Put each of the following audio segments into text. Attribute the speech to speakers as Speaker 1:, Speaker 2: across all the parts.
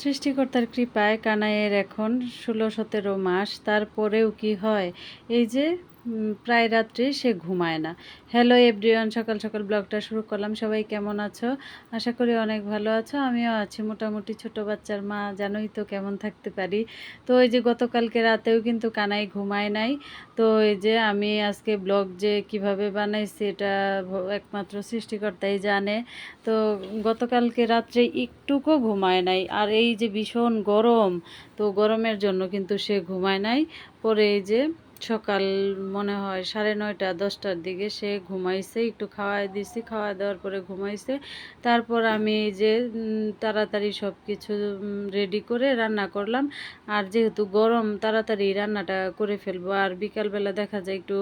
Speaker 1: সৃষ্টিকর্তার কৃপায় কানাইয়ের এখন 16-17 মাস, তারপরেও কি হয়, এই যে প্রায় রাত্রে সে ঘুমায় না। হ্যালো এভরিওয়ান, সকাল সকাল ব্লগটা শুরু করলাম। সবাই কেমন আছো? আশা করি অনেক ভালো আছো। আমিও আছি মোটামুটি। ছোট বাচ্চার মা, জানোই তো কেমন থাকতে পারি। তো এই যে গতকালকে রাতেও কিন্তু কানাই ঘুমায় নাই। তো এই যে আমি আজকে ব্লগ যে কিভাবে বানাইছি এটা একমাত্র সৃষ্টিকর্তাই জানে। তো গতকালকে রাত্রে একটুকু ঘুমায় নাই, আর এই যে ভীষণ গরম, তো গরমের জন্য কিন্তু সে ঘুমায় নাই। পরে এই যে সকাল মনে হয় 9:30-10টার দিকে সে ঘুমাইছে, একটু খাওয়াই দিছি, খাওয়া দেওয়ার পরে ঘুমাইছে। তারপর আমি এই যে তাড়াতাড়ি সব কিছু রেডি করে রান্না করলাম। আর যেহেতু গরম, তাড়াতাড়ি রান্নাটা করে ফেলবো। আর বিকালবেলা দেখা যায় একটু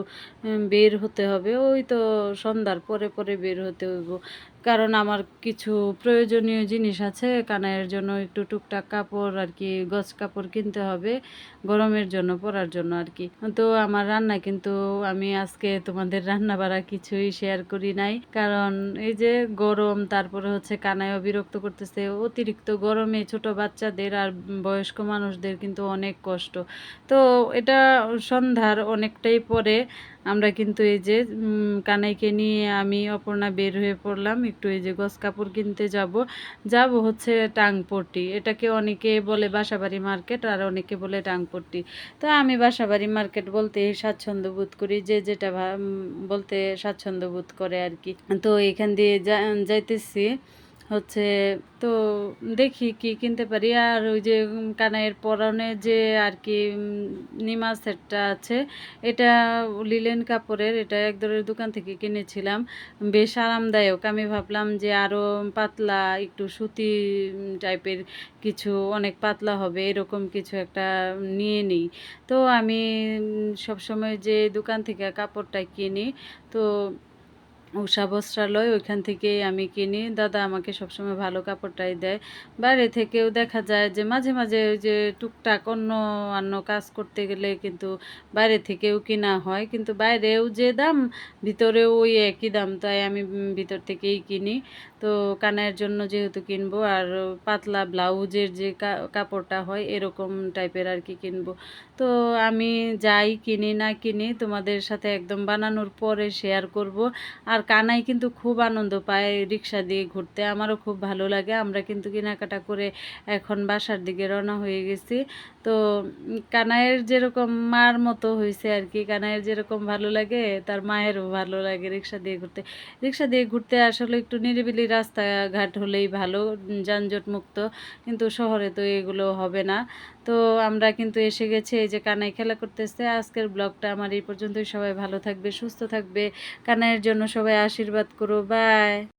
Speaker 1: বের হতে হবে, ওই তো সন্ধ্যার পরে পরে বের হতে হইব। কারণ আমার কিছু প্রয়োজনীয় জিনিস আছে কানাইয়ের জন্য, একটু টুকটাক কাপড় আর কি, গজ কাপড় কিনতে হবে গরমের জন্য, পরার জন্য আর কি। তো আমার রান্না কিন্তু আমি আজকে তোমাদের রান্না বাড়া কিছুই শেয়ার করি নাই, কারণ এই যে গরম, তারপরে হচ্ছে কানাইও বিরক্ত করতেছে। অতিরিক্ত গরমে ছোট বাচ্চাদের আর বয়স্ক মানুষদের কিন্তু অনেক কষ্ট। তো এটা সন্ধ্যার অনেকটাই পরে আমরা কিন্তু এই যে কানাইকে নিয়ে আমি অপর্ণা বের হয়ে পড়লাম। একটু এই যে গজ কাপড় কিনতে যাব হচ্ছে টাংপট্টি। এটাকে অনেকে বলে বাসাবাড়ি মার্কেট, আর অনেকে বলে টাংপট্টি। তো আমি বাসাবাড়ি মার্কেট বলতে স্বাচ্ছন্দ্য বোধ করি, যে যেটা বলতে স্বাচ্ছন্দ্য বোধ করে আর কি। তো এখান দিয়ে যাইতেছি হচ্ছে। তো দেখি কি কিনতে পারি। আর ওই যে কানাইয়ের পরনে যে আর কি নিমা সেটটা আছে, এটা লিলেন কাপড়ের, এটা এক ধরনের দোকান থেকে কিনেছিলাম, বেশ আরামদায়ক। আমি ভাবলাম যে আরও পাতলা, একটু সুতি টাইপের কিছু, অনেক পাতলা হবে এরকম কিছু একটা নিয়ে নিই। তো আমি সবসময় যে দোকান থেকে কাপড়টা কিনি, তো উষা বস্ত্রালয়, ওইখান থেকেই আমি কিনি। দাদা আমাকে সবসময় ভালো কাপড়টাই দেয়। বাইরে থেকেও দেখা যায় যে মাঝে মাঝে ওই যে টুকটাক অন্য কাজ করতে গেলে কিন্তু বাইরে থেকেও কিনা হয়, কিন্তু বাইরেও যে দাম, ভিতরেও ওই একই দাম, তাই আমি ভিতর থেকেই কিনি। তো কানের জন্য যেহেতু কিনবো, আর পাতলা ব্লাউজের যে কাপড়টা হয় এরকম টাইপের আর কি কিনবো। তো আমি যাই কিনি না কিনি তোমাদের সাথে একদম বানানোর পরে শেয়ার করব। আর কানাই কিন্তু খুব আনন্দ পায় রিক্সা দিয়ে ঘুরতে, আমারও খুব ভালো লাগে। আমরা কিন্তু কেনাকাটা করে এখন বাসার দিকে রওনা হয়ে গেছি। তো কানাইয়ের যেরকম মার মতো হয়েছে আর কি, কানাইয়ের যেরকম ভালো লাগে তার মায়েরও ভালো লাগে রিক্সা দিয়ে ঘুরতে। রিক্সা দিয়ে ঘুরতে আসলে একটু নিরিবিলি রাস্তাঘাট হলেই ভালো, যানজট মুক্ত, কিন্তু শহরে তো এগুলো হবে না। তো আমরা কিন্তু এসে গেছি, এই যে কানাই খেলা করতেছে। আজকের ব্লগটা আমার এই পর্যন্তই। সবাই ভালো থাকবে, সুস্থ থাকবে, কানাইয়ের জন্য সবাই আশীর্বাদ করো। বাই।